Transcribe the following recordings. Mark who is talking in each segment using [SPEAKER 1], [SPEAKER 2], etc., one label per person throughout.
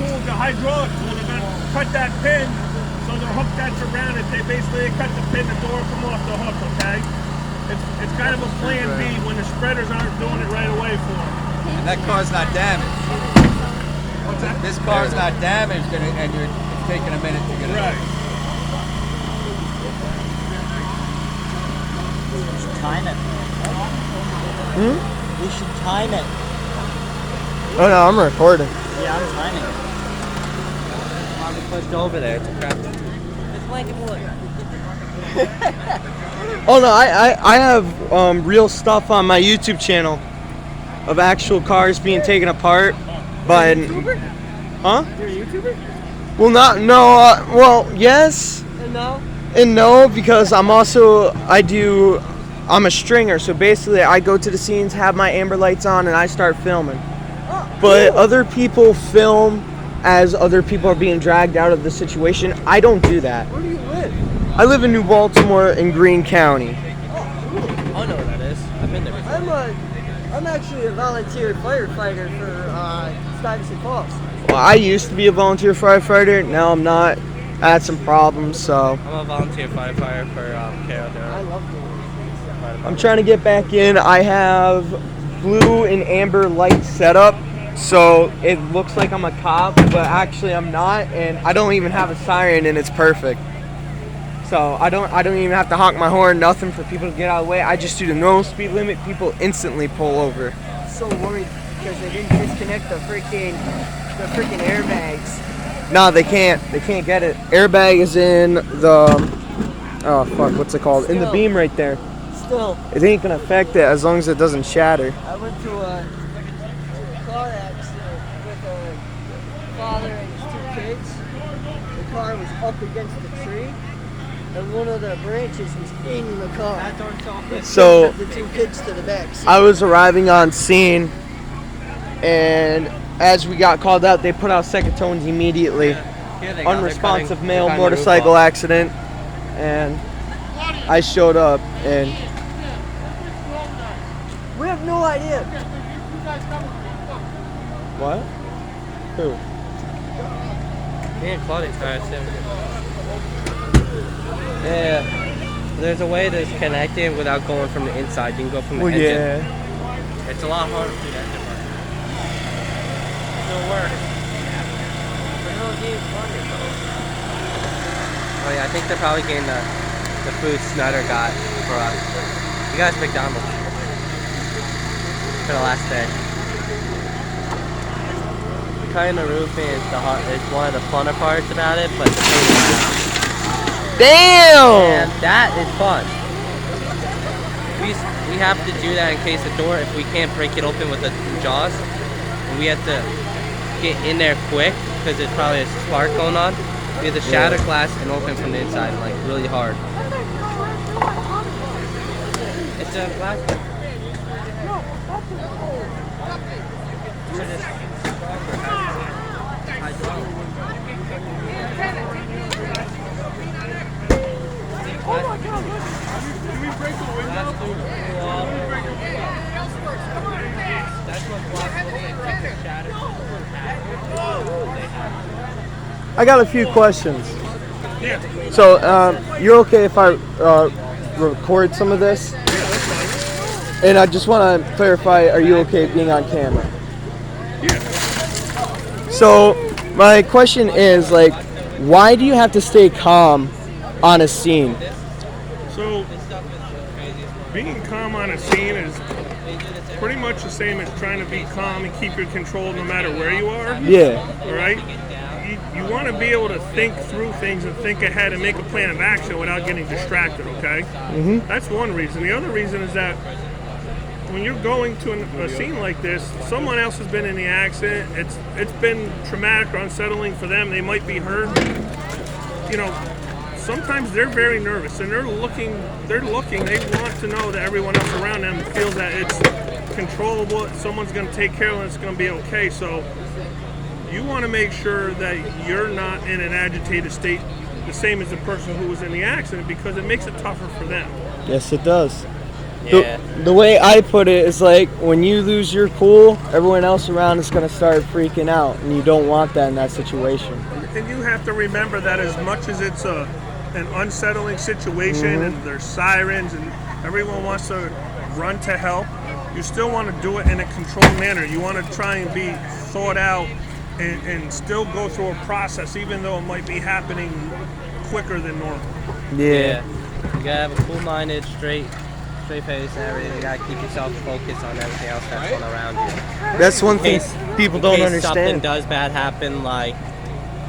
[SPEAKER 1] tool, the hydraulic tool. They're going to cut that pin, so the hook that's around it, they basically cut the pin, the door come off the hook, okay? It's kind of a plan B when the spreaders aren't doing it right away for them.
[SPEAKER 2] And that car's not damaged.
[SPEAKER 1] What's that?
[SPEAKER 2] This car's not damaged, and it's taking a minute to get it.
[SPEAKER 1] Right.
[SPEAKER 3] We should time it. We should time it.
[SPEAKER 4] Oh no, I'm recording.
[SPEAKER 3] Yeah, I'm timing it.
[SPEAKER 5] I'll be pushed over there. It's a crap. It's blanket boy.
[SPEAKER 4] Oh no, I have real stuff on my YouTube channel of actual cars being taken apart by. Huh?
[SPEAKER 5] You're a YouTuber?
[SPEAKER 4] Well, well, yes
[SPEAKER 5] No.
[SPEAKER 4] and no, because I'm a stringer, so basically I go to the scenes, have my amber lights on, and I start filming. But other people film as other people are being dragged out of the situation. I don't do that.
[SPEAKER 5] Where do you live?
[SPEAKER 4] I live in New Baltimore in Greene County.
[SPEAKER 5] I know what that is. I've been there before.
[SPEAKER 6] I'm actually a volunteer firefighter for Stuyvesant Falls.
[SPEAKER 4] Well, I used to be a volunteer firefighter. Now I'm not. I had some problems, so
[SPEAKER 5] I'm a volunteer firefighter for KO
[SPEAKER 6] I love doing it.
[SPEAKER 4] I'm trying to get back in. I have blue and amber lights set up, so it looks like I'm a cop, but actually I'm not, and I don't even have a siren, and it's perfect. So I don't even have to honk my horn, nothing for people to get out of the way. I just do the normal speed limit. People instantly pull over.
[SPEAKER 6] So worried because they didn't disconnect the freaking airbags.
[SPEAKER 4] No, they can't. They can't get it. Airbag is in the oh fuck, what's it called? In the beam right there.
[SPEAKER 6] Still,
[SPEAKER 4] It ain't gonna affect it as long as it doesn't shatter.
[SPEAKER 6] I went to a car accident with a father and his two kids. The car was up against the tree, and one of the branches was in the car.
[SPEAKER 4] So
[SPEAKER 6] The two kids to the back seat.
[SPEAKER 4] I was arriving on scene, and as we got called out, they put out second immediately.
[SPEAKER 5] Here they go.
[SPEAKER 4] Unresponsive
[SPEAKER 5] They're
[SPEAKER 4] male
[SPEAKER 5] cutting the roof
[SPEAKER 4] motorcycle
[SPEAKER 5] off.
[SPEAKER 4] accident, and I showed up, and
[SPEAKER 6] We have no idea.
[SPEAKER 4] what? Who?
[SPEAKER 5] Me and Claudia tried to. Yeah. There's a way to connect it without going from the inside. You can go from the
[SPEAKER 4] Well,
[SPEAKER 5] engine.
[SPEAKER 4] yeah.
[SPEAKER 5] It's a lot harder to do that. Still works. Oh yeah, I think they're probably getting the food Snyder got for us. You guys McDonald's for the last day. Cutting the roof is one of the funner parts about it, but the pain is
[SPEAKER 4] Damn!
[SPEAKER 5] and that is fun. We have to do that in case the door, if we can't break it open with the jaws, we have to get in there quick because there's probably a spark going on. We have to shatter glass and open from the inside, like really hard. It's a glass.
[SPEAKER 4] I got a few questions.
[SPEAKER 1] Yeah.
[SPEAKER 4] So, you're okay if I record some of this? And I just want to clarify, are you okay being on camera?
[SPEAKER 1] Yeah.
[SPEAKER 4] So, my question is, like, why do you have to stay calm on a scene?
[SPEAKER 1] So, being calm on a scene is pretty much the same as trying to be calm and keep your control no matter where you are.
[SPEAKER 4] Yeah.
[SPEAKER 1] All right? You want to be able to think through things and think ahead and make a plan of action without getting distracted, okay?
[SPEAKER 4] Mm-hmm.
[SPEAKER 1] That's one reason. The other reason is that when you're going to a scene like this, someone else has been in the accident. It's been traumatic or unsettling for them. They might be hurt. You know, sometimes they're very nervous and they're looking, they want to know that everyone else around them feels that it's controllable, someone's going to take care of it, it's going to be okay. So you want to make sure that you're not in an agitated state the same as the person who was in the accident, because it makes it tougher for them.
[SPEAKER 4] Yes, it does.
[SPEAKER 5] Yeah.
[SPEAKER 4] The way I put it is like when you lose your cool, everyone else around is gonna start freaking out, and you don't want that in that situation.
[SPEAKER 1] And you have to remember that as much as it's an unsettling situation and there's sirens and everyone wants to run to help, you still want to do it in a controlled manner. You want to try and be thought out and still go through a process, even though it might be happening quicker than normal.
[SPEAKER 5] Yeah. You gotta have a cool-minded, straight face and everything. You gotta keep yourself focused on everything else that's going around you.
[SPEAKER 4] That's one thing people don't
[SPEAKER 5] In case something
[SPEAKER 4] understand.
[SPEAKER 5] does bad happen, like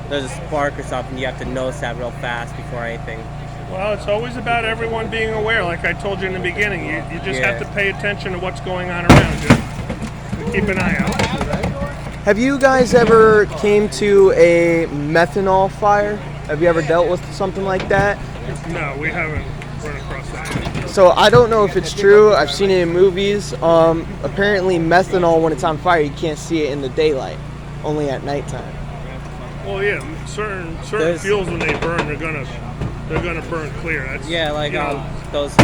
[SPEAKER 5] there's a spark or something, you have to notice that real fast before anything.
[SPEAKER 1] Well, it's always about everyone being aware. Like I told you in the beginning, you just have to
[SPEAKER 5] Yeah.
[SPEAKER 1] pay attention to what's going on around you. And keep an eye out.
[SPEAKER 4] Have you guys ever came to a methanol fire? Have you ever dealt with something like that?
[SPEAKER 1] No, we haven't run across that.
[SPEAKER 4] So I don't know if it's true. I've seen it in movies. Apparently methanol, when it's on fire, you can't see it in the daylight, only at nighttime.
[SPEAKER 1] Well, yeah, certain
[SPEAKER 5] There's-
[SPEAKER 1] fuels when they burn, they're gonna burn clear. That's,
[SPEAKER 5] Yeah, like
[SPEAKER 1] you know,
[SPEAKER 5] those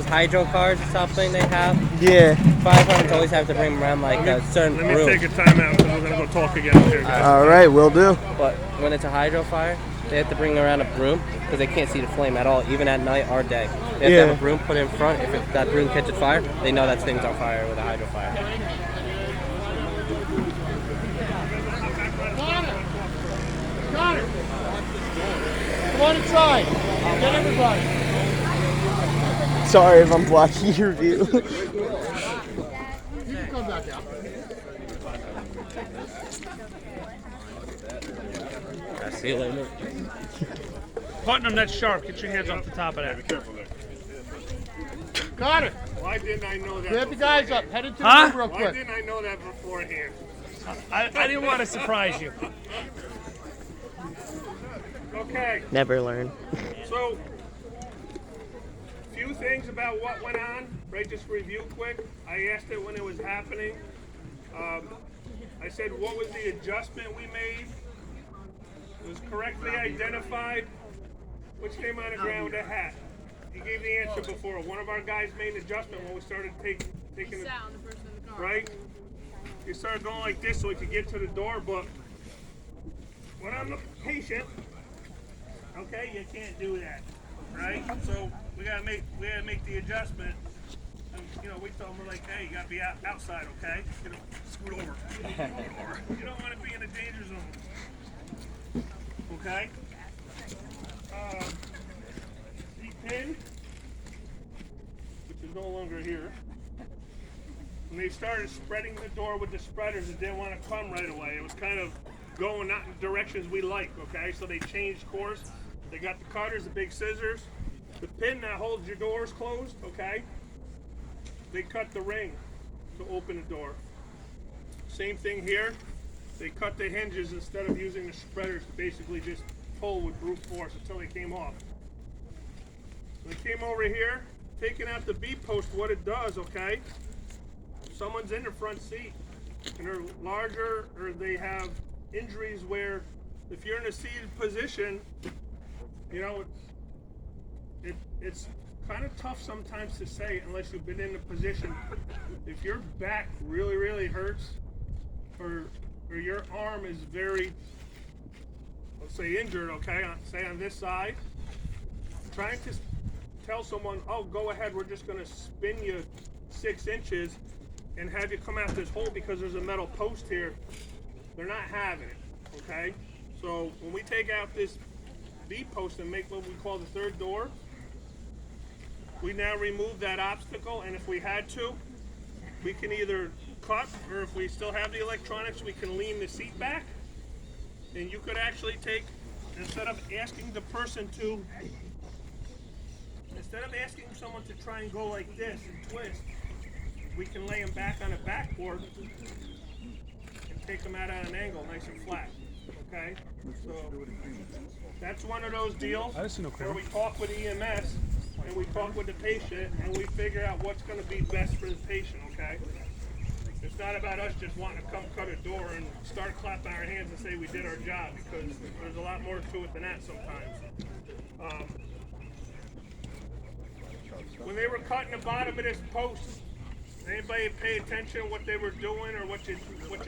[SPEAKER 5] hydro cars or something they have.
[SPEAKER 4] Yeah.
[SPEAKER 5] Fire departments always have to bring around like a certain
[SPEAKER 1] Let me
[SPEAKER 5] broom.
[SPEAKER 1] take a time out because we're gonna go talk again here, guys.
[SPEAKER 4] All right, will do.
[SPEAKER 5] But when it's a hydro fire, they have to bring around a broom because they can't see the flame at all, even at night or day. They have to have a broom put in front. If that broom catches fire, they know that thing's on fire with a hydro fire.
[SPEAKER 2] Come on inside. Get everybody.
[SPEAKER 4] Sorry if I'm blocking your view.
[SPEAKER 2] You can come back out.
[SPEAKER 5] I see you later.
[SPEAKER 1] Putnam, that's sharp. Get your hands off the top of that. Be careful there.
[SPEAKER 2] Got it.
[SPEAKER 1] Why didn't I know that?
[SPEAKER 2] Grab the guys up. Head into the
[SPEAKER 1] Huh?
[SPEAKER 2] room real
[SPEAKER 1] Why
[SPEAKER 2] quick.
[SPEAKER 1] didn't I know that beforehand?
[SPEAKER 7] I didn't want to surprise you.
[SPEAKER 1] Okay,
[SPEAKER 4] Never learn.
[SPEAKER 1] so few things about what went on. Right, just review quick. I asked it when it was happening. I said, what was the adjustment we made? It was correctly identified. Which came on the ground with a hat? He gave the answer before. One of our guys made an adjustment when we started taking the right? You started going like this so we could get to the door, but when I'm the patient, okay, you can't do that, right? So we gotta make the adjustment. And, you know, we told them, we're like, hey, you gotta be outside, okay? Scoot over. You don't want to be in a danger zone, okay? The pin, which is no longer here. When they started spreading the door with the spreaders, it didn't want to come right away. It was kind of going not in directions we like, okay? So they changed course. They got the cutters, the big scissors. The pin that holds your doors closed, okay? They cut the ring to open the door. Same thing here. They cut the hinges instead of using the spreaders to basically just pull with brute force until they came off. When they came over here, taking out the B post, what it does, okay? Someone's in the front seat and they're larger or they have injuries where if you're in a seated position, you know, it's kind of tough sometimes to say unless you've been in the position. If your back really, really hurts or your arm is very, let's say injured, okay, say on this side, trying to tell someone, oh, go ahead, we're just gonna spin you 6 inches and have you come out this hole because there's a metal post here, they're not having it, okay? So when we take out this B post and make what we call the third door, we now remove that obstacle, and if we had to, we can either cut, or if we still have the electronics, we can lean the seat back, and you could actually take, instead of asking the person to, instead of asking someone to try and go like this and twist, we can lay them back on a backboard and take them out at an angle, nice and flat. Okay? So that's one of those deals where we talk with EMS and we talk with the patient and we figure out what's going to be best for the patient. Okay? It's not about us just wanting to come cut a door and start clapping our hands and say we did our job, because there's a lot more to it than that sometimes. when they were cutting the bottom of this post, anybody pay attention to what they were doing or what you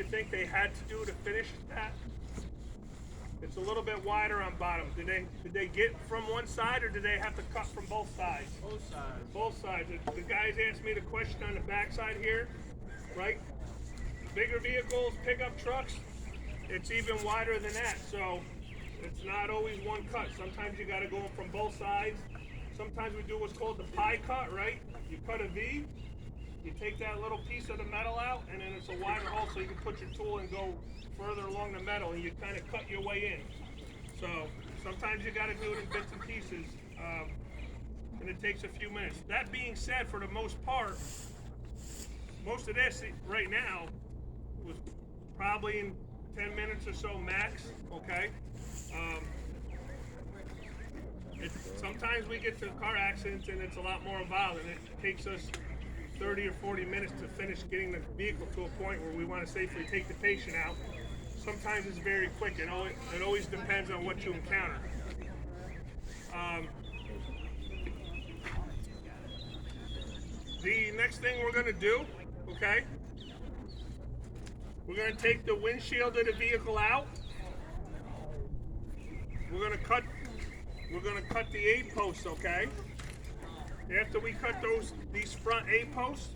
[SPEAKER 1] think they had to do to finish that? It's a little bit wider on bottom. Did they get from one side or did they have to cut from both sides? Both sides. Both sides. The guys asked me the question on the back side here, right? Bigger vehicles, pickup trucks, it's even wider than that. So it's not always one cut. Sometimes you got to go from both sides. Sometimes we do what's called the pie cut, right? You cut a V, you take that little piece of the metal out, and then it's a wider hole so you can put your tool and go further along the metal, and you kind of cut your way in. So sometimes you got to do it in bits and pieces, and it takes a few minutes. That being said, for the most part, most of this right now was probably in 10 minutes or so max, okay? Sometimes we get to car accidents and it's a lot more involved, and it takes us 30 or 40 minutes to finish getting the vehicle to a point where we want to safely take the patient out. Sometimes it's very quick. It always depends on what you encounter. The next thing we're going to do, okay, we're going to take the windshield of the vehicle out. We're going to cut the A posts, okay? After we cut these front A posts,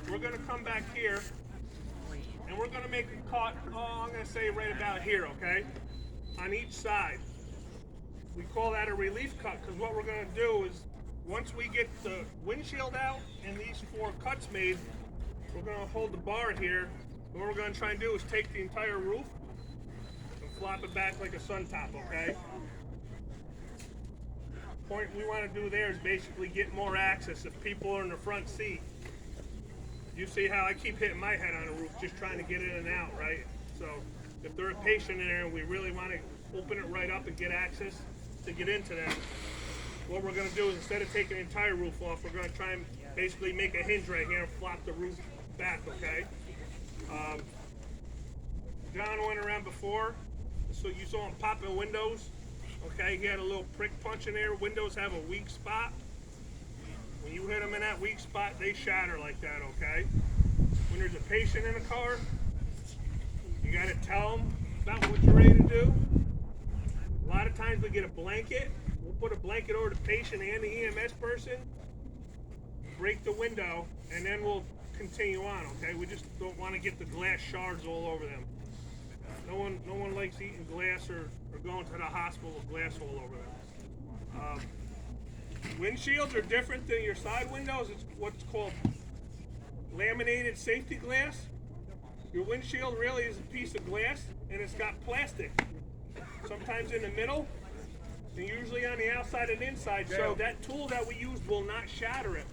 [SPEAKER 1] we're going to come back here and we're going to make a cut, I'm going to say right about here, okay? On each side. We call that a relief cut because what we're going to do is once we get the windshield out and these 4 cuts made, we're going to hold the bar here. What we're going to try and do is take the entire roof and flop it back like a sun top, okay? Point we want to do there is basically get more access if people are in the front seat. You see how I keep hitting my head on the roof just trying to get in and out, right? So if there's a patient in there and we really want to open it right up and get access to get into them, what we're going to do is instead of taking the entire roof off, we're going to try and basically make a hinge right here and flop the roof back, okay? John went around before, so you saw him popping windows. Okay, he had a little prick punch in there. Windows have a weak spot. When you hit them in that weak spot, they shatter like that, okay? When there's a patient in a car, you gotta tell them about what you're ready to do. A lot of times we get a blanket. We'll put a blanket over the patient and the EMS person, break the window, and then we'll continue on, okay? We just don't want to get the glass shards all over them. No one likes eating glass or going to the hospital with glass all over them. Windshields are different than your side windows. It's what's called laminated safety glass. Your windshield really is a piece of glass and it's got plastic. Sometimes in the middle and usually on the outside and inside. So that tool that we use will not shatter it.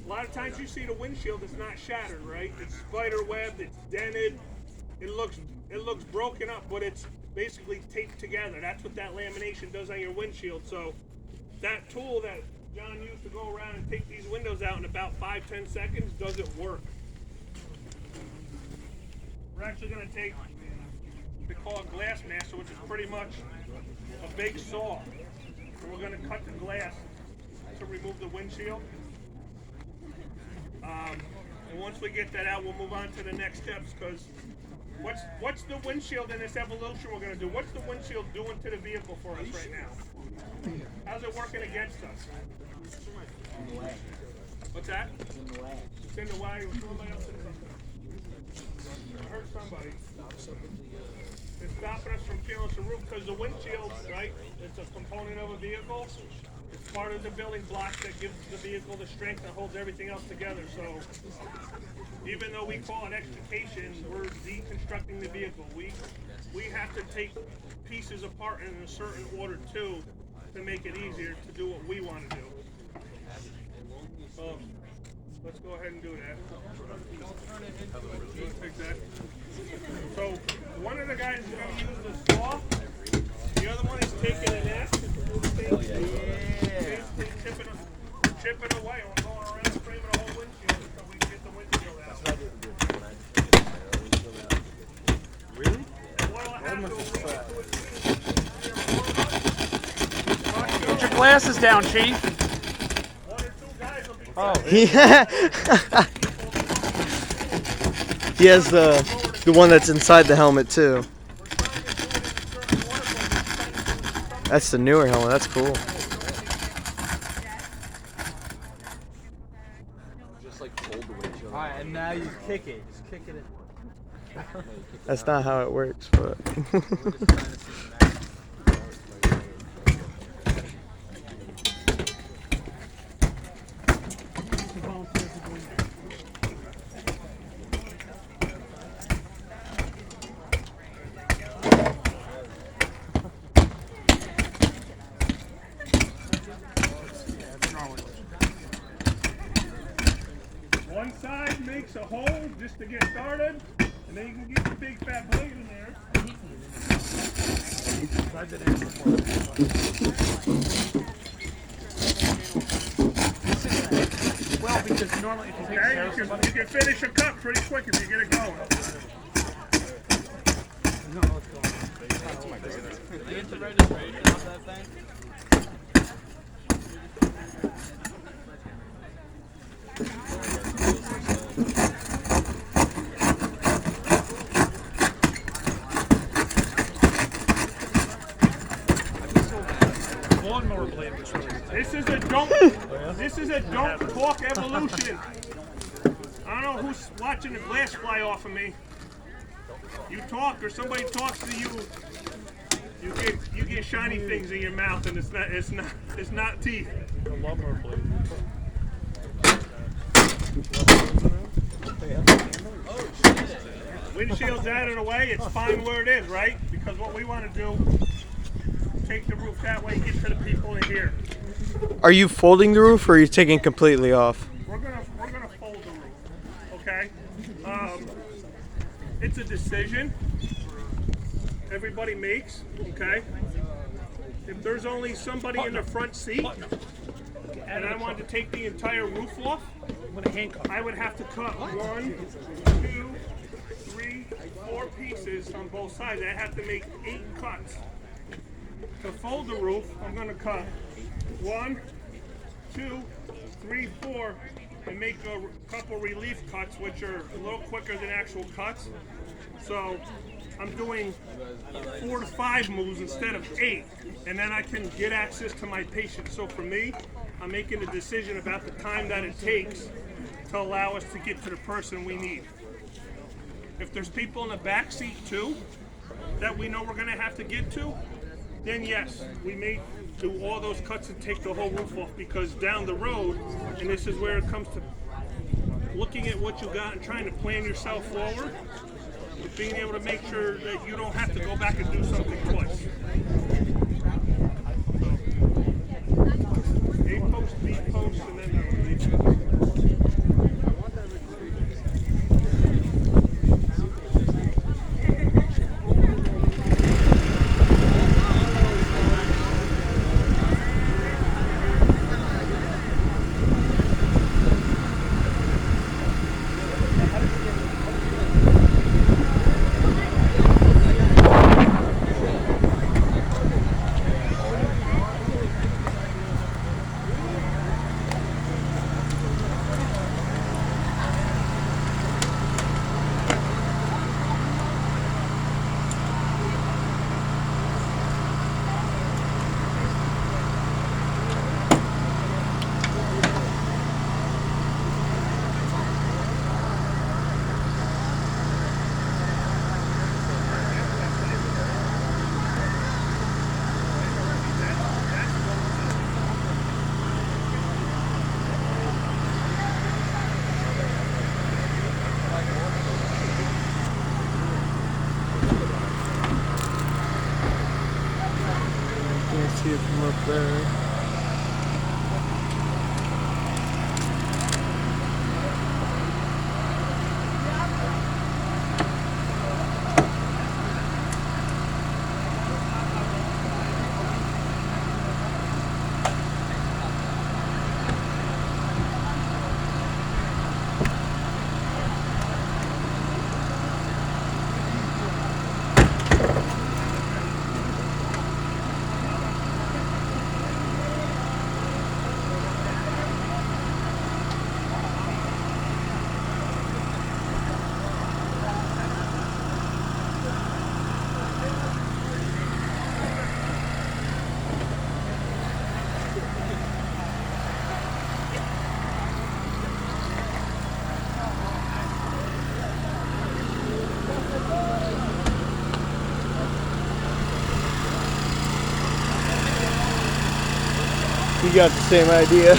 [SPEAKER 1] A lot of times you see the windshield, it's not shattered, right? It's spider webbed, it's dented. It looks broken up, but it's basically taped together. That's what that lamination does on your windshield. So that tool that John used to go around and take these windows out in about 5-10 seconds doesn't work. We're actually going to take, they call it glass master, which is pretty much a big saw. So we're going to cut the glass to remove the windshield. And once we get that out, we'll move on to the next steps because what's the windshield in this evolution we're going to do? What's the windshield doing to the vehicle for us right now? How's it working against us?
[SPEAKER 3] In the way.
[SPEAKER 1] What's that?
[SPEAKER 3] It's in the way.
[SPEAKER 1] It's in the way. Somebody else did something. I heard somebody. It's stopping us from feeling the roof because the windshield, right? It's a component of a vehicle. It's part of the building block that gives the vehicle the strength that holds everything else together. So even though we call it extrication, we're deconstructing the vehicle. We have to take pieces apart in a certain order too to make it easier to do what we want to do. So let's go ahead and do that. Take that. So one of the guys is going to use the saw. The other one is taking an axe. Chipping away. We're going around framing the whole windshield so we can get the windshield out. Really? What'll happen when we get to it?
[SPEAKER 7] Put your glasses down, Chief.
[SPEAKER 1] One or two guys will
[SPEAKER 4] Yeah. He has the one that's inside the helmet too. That's the newer helmet. That's cool.
[SPEAKER 2] Alright, and now you kick it. Just kick it in.
[SPEAKER 4] That's not how it works, but.
[SPEAKER 1] One side makes a hole just to get started, and then you can get the big fat blade in there.
[SPEAKER 7] Well, because normally if you take
[SPEAKER 1] Okay,
[SPEAKER 7] care of somebody,
[SPEAKER 1] you can finish a cut pretty quick if you get it going.
[SPEAKER 7] lawnmower blade was really good.
[SPEAKER 1] This is a don't talk evolution. I don't know who's watching the glass fly off of me. You talk or somebody talks to you, you get shiny things in your mouth, and it's not teeth.
[SPEAKER 7] The lawnmower blade.
[SPEAKER 1] Windshield's out of the way, it's fine where it is, right? Because what we want to do, take the roof that way, get to the people in here.
[SPEAKER 4] Are you folding the roof, or are you taking it completely off?
[SPEAKER 1] We're gonna fold the roof, okay? It's a decision everybody makes, okay? If there's only somebody in the front seat, and I wanted to take the entire roof off,
[SPEAKER 7] With a handcuff.
[SPEAKER 1] I would have to cut 1, 2, 3, 4 pieces on both sides. I have to make 8 cuts. To fold the roof, I'm gonna cut 1, 2, 3, 4, and make a couple relief cuts, which are a little quicker than actual cuts. So I'm doing 4 to 5 moves instead of 8, and then I can get access to my patient. So for me, I'm making a decision about the time that it takes to allow us to get to the person we need. If there's people in the back seat too that we know we're gonna have to get to, then yes, we may do all those cuts and take the whole roof off, because down the road, and this is where it comes to looking at what you got and trying to plan yourself forward, but being able to make sure that you don't have to go back and do something twice. A post, B post, and then the relief.
[SPEAKER 4] Can't see it from up there. You got the same idea.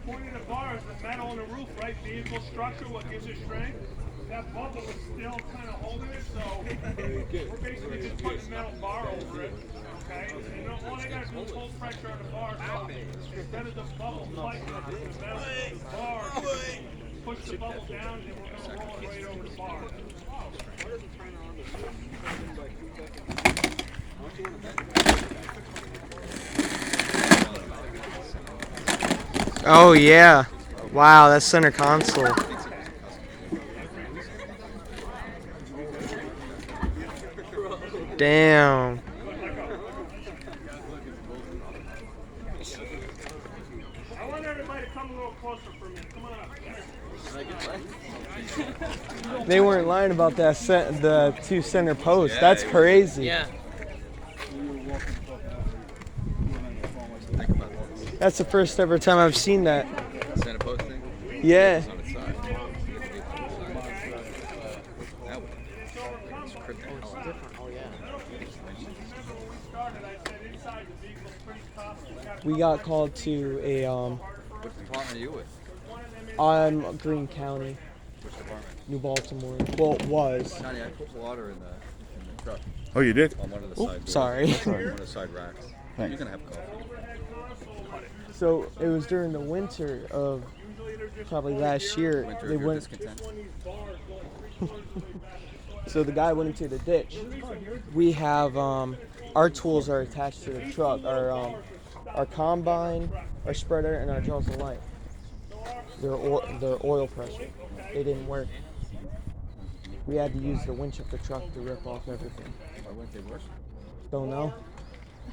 [SPEAKER 1] Point of the bar is the metal on the roof, right? Vehicle structure, what gives it strength. That bubble is still kind of holding it, so we're basically just putting a metal bar over it. Okay? And all I got to do is hold pressure on the bar, so instead of the bubble fighting with the metal bar, push the bubble down, and we're going to roll it right over the bar.
[SPEAKER 4] Oh yeah. Wow, that's center console. Damn.
[SPEAKER 1] I want everybody to come a little closer for me. Come on up.
[SPEAKER 4] They weren't lying about that the two center posts. That's crazy.
[SPEAKER 5] Yeah.
[SPEAKER 4] That's the first ever time I've seen that.
[SPEAKER 2] Center post thing?
[SPEAKER 4] Yeah.
[SPEAKER 2] It's on its side. That one. It's crippling.
[SPEAKER 4] We got called to a
[SPEAKER 2] What department are you with?
[SPEAKER 4] I'm Greene County,
[SPEAKER 2] Which department?
[SPEAKER 4] New Baltimore. Well, it was.
[SPEAKER 2] Johnny, I put water in the truck
[SPEAKER 8] Oh, you did?
[SPEAKER 2] on one of the
[SPEAKER 4] Oop,
[SPEAKER 2] side doors.
[SPEAKER 4] sorry.
[SPEAKER 2] On one of the side racks.
[SPEAKER 8] Thanks.
[SPEAKER 2] You can have coffee.
[SPEAKER 4] So it was during the winter of probably last year.
[SPEAKER 2] Winter
[SPEAKER 4] They
[SPEAKER 2] of your
[SPEAKER 4] went.
[SPEAKER 2] discontent.
[SPEAKER 4] So the guy went into the ditch. We have our tools are attached to the truck. Our combine, our spreader, and our jaws of light. Their oil pressure. They didn't work. We had to use the winch of the truck to rip off everything.
[SPEAKER 2] Why wouldn't they work?
[SPEAKER 4] Don't know.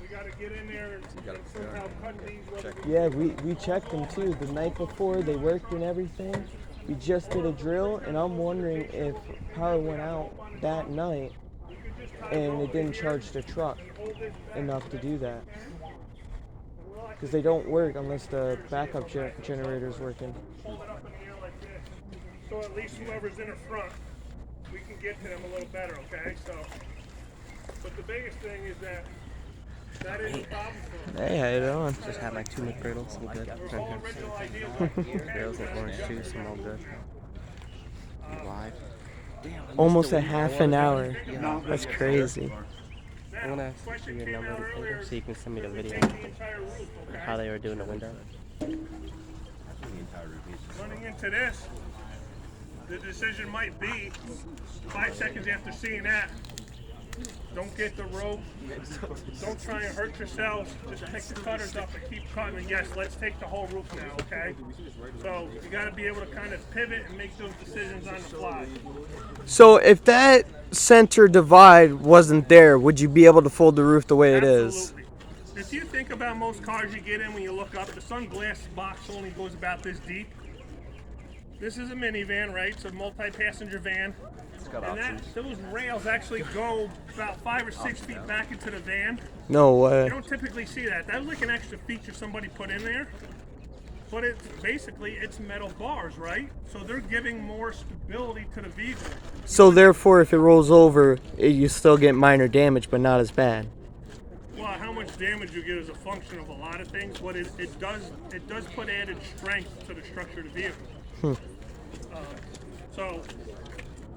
[SPEAKER 1] We got to get in there and somehow cut these.
[SPEAKER 4] Yeah, we checked them too. The night before they worked and everything. We just did a drill, and I'm wondering if power went out that night and it didn't charge the truck enough to do that. Because they don't work unless the backup generator's working.
[SPEAKER 1] Hold it up in the air like this. So at least whoever's in the front, we can get to them a little better, okay? So, but the biggest thing is that That is a problem for
[SPEAKER 4] Hey, how you doing?
[SPEAKER 5] Just had my 2 McGriddles. I'm good.
[SPEAKER 1] the whole original idea. was,
[SPEAKER 5] Girls and orange juice. I'm all good. Live.
[SPEAKER 4] Almost a half an hour. That's crazy.
[SPEAKER 5] I'm gonna ask you your number and thing so you can send me the video
[SPEAKER 1] take the entire roof,
[SPEAKER 5] of
[SPEAKER 1] okay?
[SPEAKER 5] how they were doing the window.
[SPEAKER 1] Running into this, the decision might be 5 seconds after seeing that. Don't get the rope. Don't try and hurt yourselves. Just pick the cutters up and keep cutting. And yes, let's take the whole roof now, okay? So you got to be able to kind of pivot and make those decisions on the fly.
[SPEAKER 4] So if that center divide wasn't there, would you be able to fold the roof the way it is?
[SPEAKER 1] Absolutely. If you think about most cars you get in when you look up, the sunglass box only goes about this deep. This is a minivan, right? It's a multi-passenger van. And those rails actually go about 5 or 6 feet back into the van.
[SPEAKER 4] No
[SPEAKER 1] You
[SPEAKER 4] way.
[SPEAKER 1] don't typically see that. That was like an extra feature somebody put in there. But it's basically, it's metal bars, right? So they're giving more stability to the vehicle.
[SPEAKER 4] So therefore, if it rolls over, you still get minor damage, but not as bad.
[SPEAKER 1] Well, how much damage you get is a function of a lot of things, but it does put added strength to the structure of the vehicle. So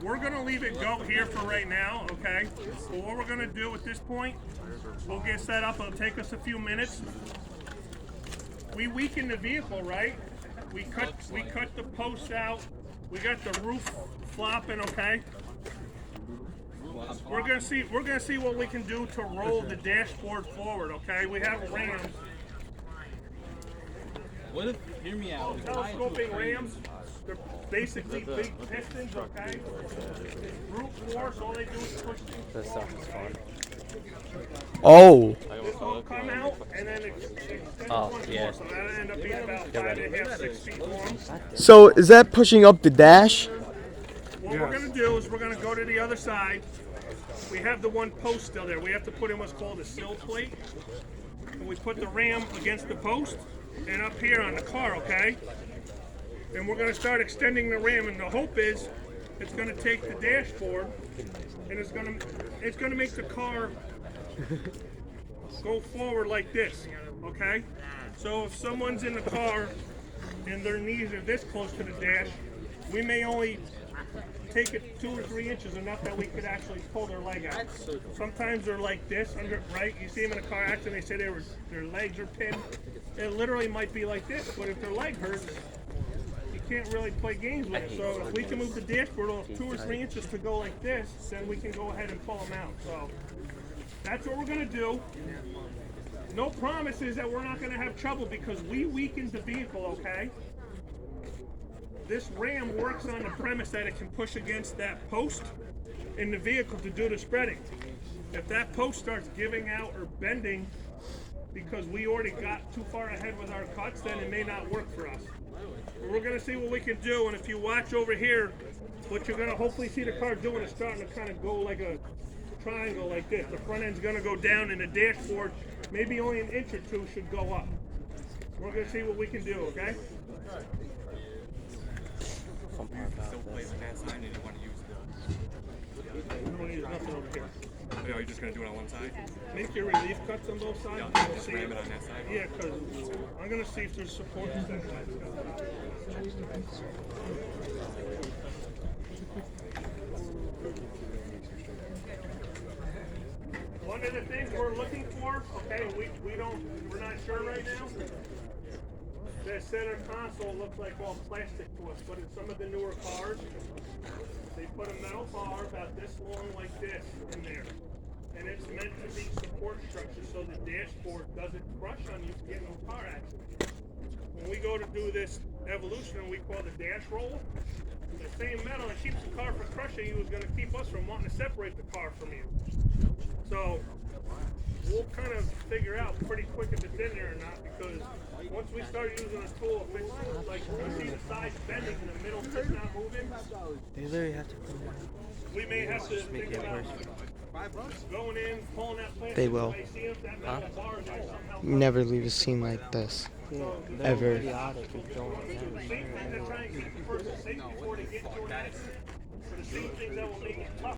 [SPEAKER 1] we're gonna leave it go here for right now, okay? But what we're gonna do at this point, we'll get set up. It'll take us a few minutes. We weaken the vehicle, right? We cut the posts out. We got the roof flopping, okay? We're gonna see what we can do to roll the dashboard forward, okay? We have rams.
[SPEAKER 3] What if, hear me out.
[SPEAKER 1] Telescoping rams. They're basically big pistons, okay? Brute force, all they do is push things
[SPEAKER 5] This stuff is fun.
[SPEAKER 4] Oh,
[SPEAKER 1] This will come out and then extend
[SPEAKER 5] Oh,
[SPEAKER 1] once
[SPEAKER 5] yeah.
[SPEAKER 1] more. So that'll end up being about 5.5, 6 feet long.
[SPEAKER 4] so is that pushing up the dash?
[SPEAKER 1] What we're gonna do is we're gonna go to the other side. We have the one post still there. We have to put in what's called a sill plate. And we put the ram against the post and up here on the car, okay? And we're gonna start extending the ram, and the hope is it's gonna take the dashboard and it's gonna make the car go forward like this, okay? So if someone's in the car and their knees are this close to the dash, we may only take it 2 or 3 inches, enough that we could actually pull their leg out. Sometimes they're like this, right? You see them in a car accident, they say their legs are pinned. It literally might be like this, but if their leg hurts, you can't really play games with it. So if we can move the dashboard off 2 or 3 inches to go like this, then we can go ahead and pull them out. So that's what we're gonna do. No promises that we're not gonna have trouble because we weakened the vehicle, okay? This ram works on the premise that it can push against that post in the vehicle to do the spreading. If that post starts giving out or bending because we already got too far ahead with our cuts, then it may not work for us. But we're gonna see what we can do, and if you watch over here, what you're gonna hopefully see the car doing is starting to kind of go like a triangle like this. The front end's gonna go down and the dashboard, maybe only an inch or two, should go up. We're gonna see what we can do, okay?
[SPEAKER 5] Fun part about this.
[SPEAKER 1] We don't use nothing over here.
[SPEAKER 8] Are you just going to do it on one side?
[SPEAKER 1] Make your relief cuts on both sides.
[SPEAKER 8] Yeah,
[SPEAKER 1] We'll
[SPEAKER 8] just
[SPEAKER 1] see
[SPEAKER 8] ram it on that side?
[SPEAKER 1] Yeah, because I'm gonna see if there's support. One of the things we're looking for, okay, we're not sure right now. The center console looks like all plastic to us, but in some of the newer cars, they put a metal bar about this long like this in there. And it's meant to be support structure so the dashboard doesn't crush on you to get in a car accident. When we go to do this evolution, we call the dash roll. The same metal that keeps the car from crushing you is going to keep us from wanting to separate the car from you. So we'll kind of figure out pretty quick if it's in there or not, because once we start using a tool, if it's like you see the sides bending in the middle, it's not moving,
[SPEAKER 5] They literally have to
[SPEAKER 1] we may have to
[SPEAKER 5] make
[SPEAKER 1] think
[SPEAKER 5] it
[SPEAKER 1] about
[SPEAKER 5] worse.
[SPEAKER 1] going in, pulling that plastic
[SPEAKER 4] They will.
[SPEAKER 1] away, see if that metal bar is like somehow.
[SPEAKER 4] Never leave a scene like this. Ever.
[SPEAKER 5] Idiotic and don't
[SPEAKER 1] The same thing that try and keep the person safe before they get into an accident. So the same things that will make it tough.